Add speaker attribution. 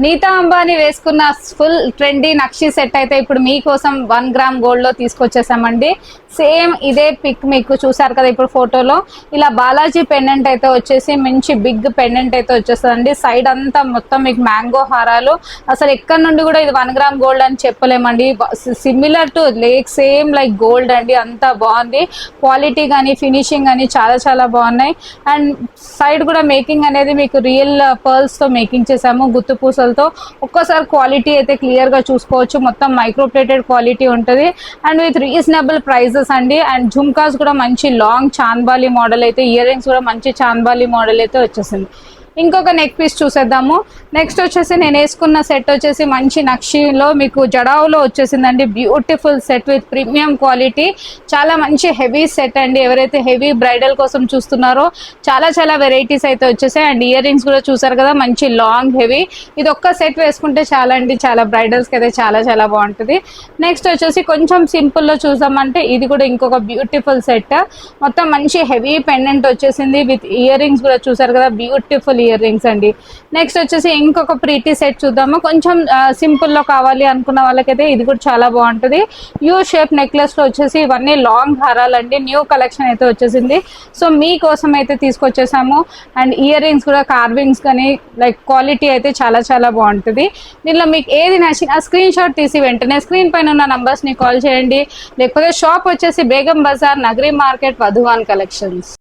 Speaker 1: నీతా అంబానీ వేసుకున్న full trendy నక్షి set అయితే ఇప్పుడు మీకోసం 1 గ్రామ్ గోల్డ్ లో తీసుకొచ్చేసామండి. సేమ్ ఇదే పిక్ మీకు చూసారు కదా ఇప్పుడు ఫోటోలో. ఇలా బాలాజీ పెండెంట్ అయితే వచ్చేసి మంచి బిగ్ పెండెంట్ అయితే వచ్చేస్తుందండి. సైడ్ అంతా మొత్తం మీకు మ్యాంగో హారాలు. అసలు ఎక్కడ నుండి కూడా ఇది 1 గ్రామ్ గోల్డ్ అని చెప్పలేమండి. Similar to same like gold అండి. అంతా బాగుంది. క్వాలిటీ కానీ ఫినిషింగ్ కానీ చాలా చాలా బాగున్నాయి. అండ్ సైడ్ కూడా మేకింగ్ అనేది మీకు రియల్ పర్ల్స్ తో మేకింగ్ చేసాము, గుత్తు పూసలతో. ఒక్కసారి క్వాలిటీ అయితే క్లియర్ గా చూసుకోవచ్చు. మొత్తం మైక్రోప్లేటెడ్ క్వాలిటీ ఉంటుంది అండ్ విత్ రీజనబుల్ ప్రైజెస్ అండి. అండ్ జుమ్కాస్ కూడా మంచి లాంగ్ చాంద్బాలి మోడల్ అయితే, ఇయర్ రింగ్స్ కూడా మంచి చాంద్బాలి మోడల్ అయితే వచ్చేసింది. ఇంకొక నెక్ పీస్ చూసేద్దాము. నెక్స్ట్ వచ్చేసి నేను వేసుకున్న సెట్ వచ్చేసి మంచి నక్షిలో మీకు జడావులో వచ్చేసిందండి. Beautiful set with premium quality. చాలా మంచి హెవీ సెట్ అండి. ఎవరైతే హెవీ బ్రైడల్ కోసం చూస్తున్నారో చాలా చాలా వెరైటీస్ అయితే వచ్చేసాయి. అండ్ ఇయర్ రింగ్స్ కూడా చూసారు కదా, మంచి లాంగ్ హెవీ. ఇది ఒక్క సెట్ వేసుకుంటే చాలా అండి, చాలా బ్రైడల్స్కి అయితే చాలా చాలా బాగుంటుంది. నెక్స్ట్ వచ్చేసి కొంచెం సింపుల్లో చూసామంటే ఇది కూడా ఇంకొక బ్యూటిఫుల్ సెట్. మొత్తం మంచి హెవీ పెండెంట్ వచ్చేసింది విత్ ఇయర్ రింగ్స్ కూడా చూసారు కదా, బ్యూటిఫుల్ ఇయర్ రింగ్స్ అండి. నెక్స్ట్ వచ్చేసి ఇంకొక ప్రీటీ సెట్ చూద్దాము. కొంచెం సింపుల్ లో కావాలి అనుకున్న వాళ్ళకైతే ఇది కూడా చాలా బాగుంటుంది. యూ షేప్ నెక్లెస్ లో వచ్చేసి ఇవన్నీ లాంగ్ హారాలండి. న్యూ కలెక్షన్ అయితే వచ్చేసింది. సో మీకోసం అయితే తీసుకొచ్చేసాము. అండ్ ఇయర్ రింగ్స్ కూడా కార్వింగ్స్ కానీ లైక్ క్వాలిటీ అయితే చాలా చాలా బాగుంటుంది. దీనిలో మీకు ఏది నచ్చిన స్క్రీన్ షాట్ తీసి వెంటనే స్క్రీన్ పైన ఉన్న నంబర్స్ ని కాల్ చేయండి. లేకపోతే షాప్ వచ్చేసి బేగం బజార్, నగరీ మార్కెట్, వధువాన్ కలెక్షన్స్.